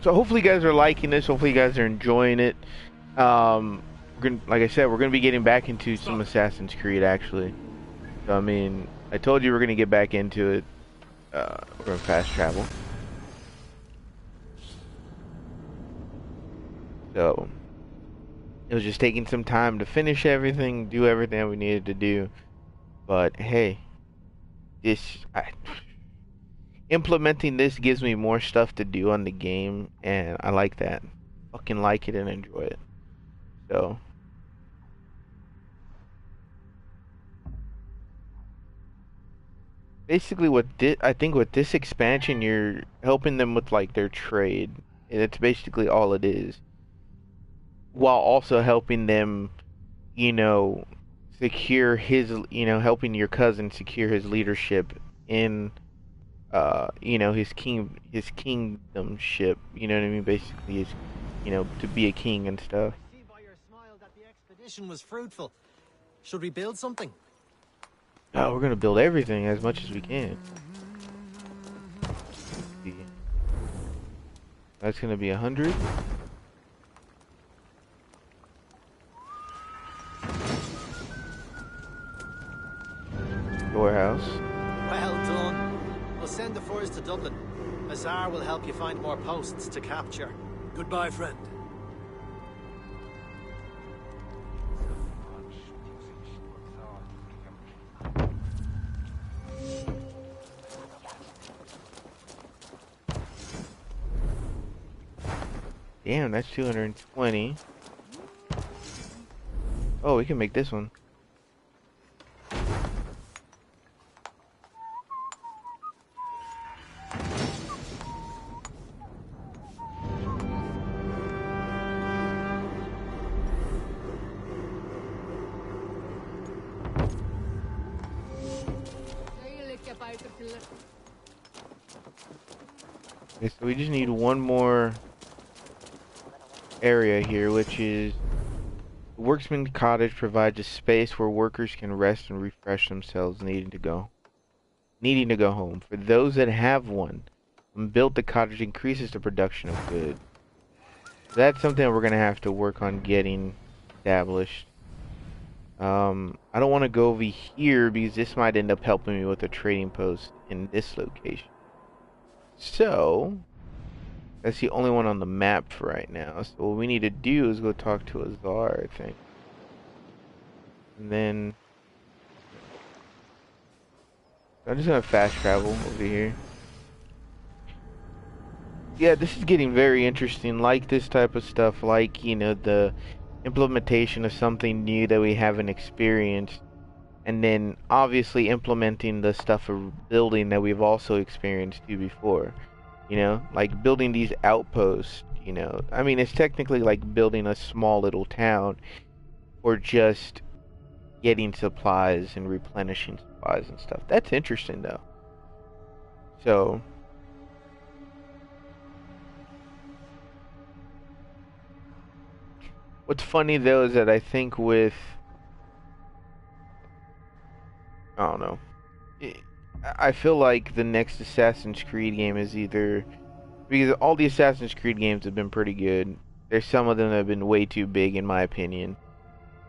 So hopefully you guys are liking this. Hopefully you guys are enjoying it. We're gonna, like I said, we're gonna be getting back into some Assassin's Creed actually. So I mean, I told you we're gonna get back into it. We're gonna fast travel. So it was just taking some time to finish everything, do everything we needed to do. But hey, implementing this gives me more stuff to do on the game, and I like that. Fucking like it and enjoy it. So basically, I think with this expansion, you're helping them with like their trade. And it's basically all it is, while also helping them, you know, secure his, you know, helping your cousin secure his leadership in, you know, his kingdomship. You know what I mean? Basically, his, you know, to be a king and stuff. I see by your smile that the expedition was fruitful. Should we build something? Oh, we're gonna build everything as much as we can. That's gonna be 100. Storehouse. Well done. We'll send the furs to Dublin. Azar will help you find more posts to capture. Goodbye, friend. Damn, that's 220. Oh, we can make this one. Okay, so we just need one more area here, which is the Worksman Cottage provides a space where workers can rest and refresh themselves needing to go home. For those that have one, when built, the cottage increases the production of goods. So that's something we're gonna have to work on getting established. I don't want to go over here because this might end up helping me with a trading post in this location. So that's the only one on the map for right now. So what we need to do is go talk to Azar, I think. And then I'm just gonna fast travel over here. Yeah, this is getting very interesting. Like this type of stuff, like, you know, the implementation of something new that we haven't experienced, and then obviously implementing the stuff of building that we've also experienced too before. You know, like building these outposts, you know. I mean, it's technically like building a small little town, or just getting supplies and replenishing supplies and stuff. That's interesting though. So what's funny though is that I think with, I don't know, I feel like the next Assassin's Creed game is either, because all the Assassin's Creed games have been pretty good. There's some of them that have been way too big in my opinion,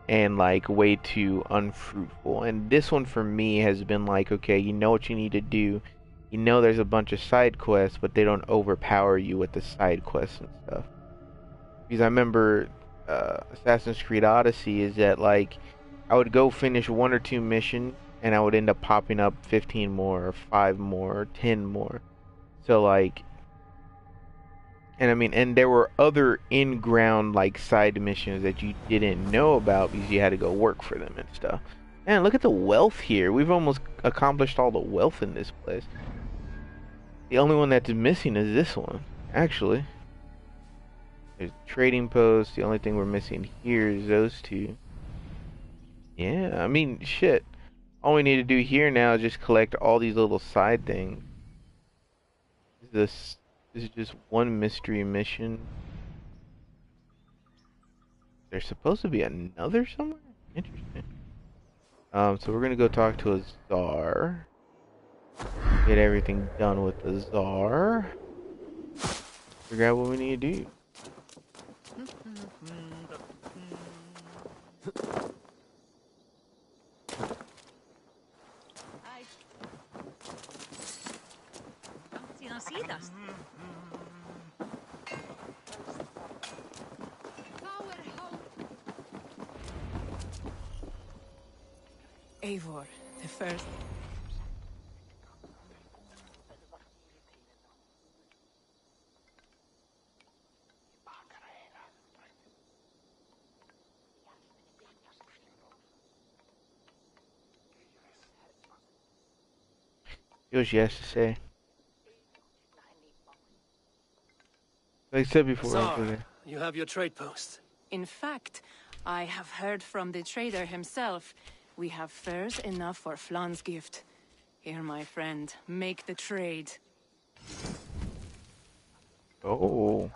and like way too unfruitful. And this one for me has been like, okay, you know what you need to do. You know there's a bunch of side quests, but they don't overpower you with the side quests and stuff. Because I remember Assassin's Creed Odyssey is that like I would go finish 1 or 2 missions and I would end up popping up 15 more or 5 more or 10 more. So like, and I mean, and there were other in-ground like side missions that you didn't know about because you had to go work for them and stuff. Man, look at the wealth here. We've almost accomplished all the wealth in this place. The only one that's missing is this one, actually. There's trading posts. The only thing we're missing here is those two. Yeah, I mean, shit. All we need to do here now is just collect all these little side things. This is just one mystery mission. There's supposed to be another somewhere? Interesting. So we're gonna go talk to a czar. Get everything done with the czar. Figure out what we need to do. Eivor, the first. See what she has to say. Like I said before, Tsar, you have your trade post. In fact, I have heard from the trader himself. We have furs enough for Flan's gift. Here, my friend, make the trade. Oh.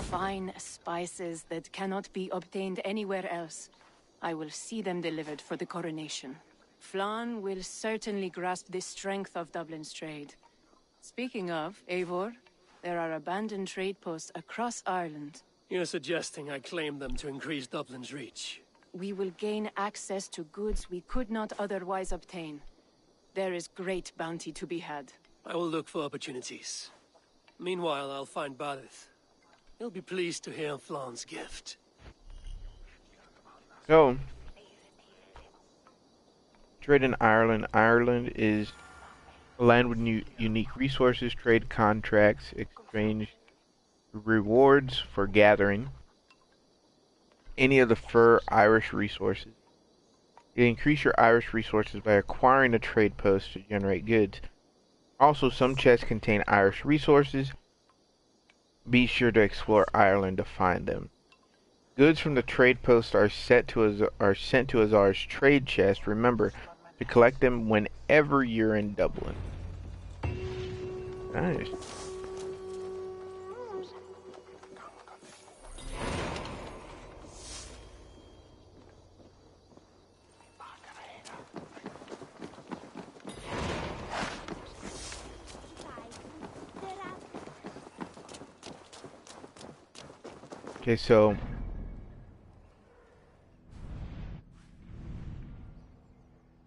Fine spices that cannot be obtained anywhere else. I will see them delivered for the coronation. Flan will certainly grasp the strength of Dublin's trade. Speaking of, Eivor, there are abandoned trade posts across Ireland. You're suggesting I claim them to increase Dublin's reach. We will gain access to goods we could not otherwise obtain. There is great bounty to be had. I will look for opportunities. Meanwhile, I'll find Barith. He'll be pleased to hear Flan's gift. So, trade in Ireland. Ireland is a land with unique resources, trade contracts, exchange rewards for gathering any of the fur Irish resources. You increase your Irish resources by acquiring a trade post to generate goods. Also, some chests contain Irish resources. Be sure to explore Ireland to find them. Goods from the trade post are sent to Azar's trade chest. Remember to collect them whenever you're in Dublin. Nice. Okay, so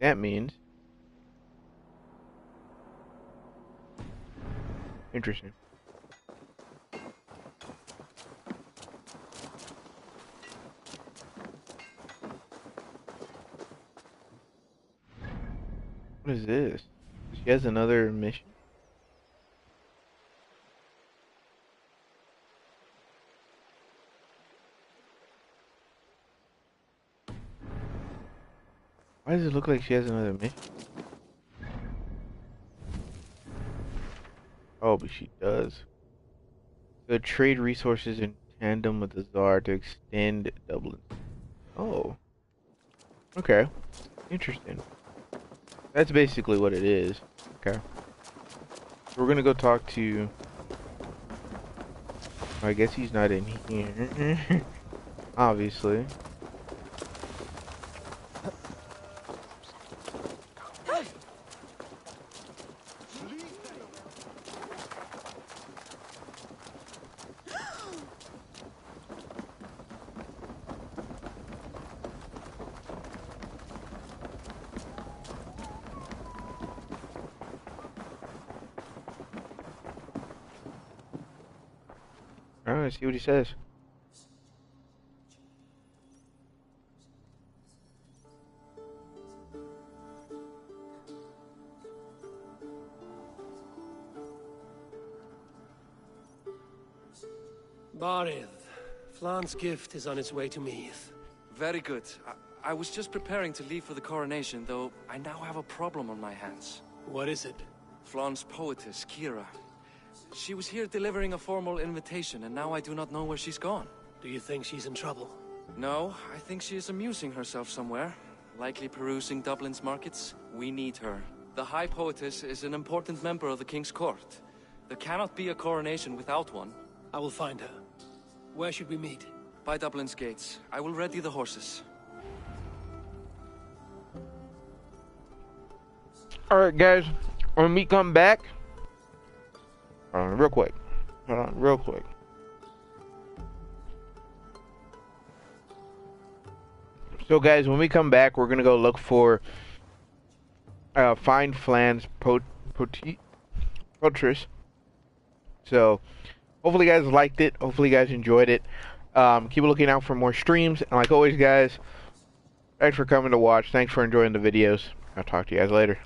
that means interesting. What is this? She has another mission. Why does it look like she has another mission? Oh, but she does. So trade resources in tandem with the Tsar to extend Dublin. Oh. Okay. Interesting. That's basically what it is. Okay. So we're gonna go talk to... I guess he's not in here. Obviously. Alright, see what he says. Barith, Flan's gift is on its way to Meath. Very good. I was just preparing to leave for the coronation, though I now have a problem on my hands. What is it? Flan's poetess, Kira. She was here delivering a formal invitation, and now I do not know where she's gone. Do you think she's in trouble? No, I think she is amusing herself somewhere. Likely perusing Dublin's markets. We need her. The High Poetess is an important member of the King's Court. There cannot be a coronation without one. I will find her. Where should we meet? By Dublin's gates. I will ready the horses. Alright guys, when we come back, real quick, hold on, real quick. So guys, when we come back, we're gonna go look for find Flan's Potress. So hopefully you guys liked it, hopefully you guys enjoyed it. Keep looking out for more streams, and like always guys, thanks for coming to watch, thanks for enjoying the videos. I'll talk to you guys later.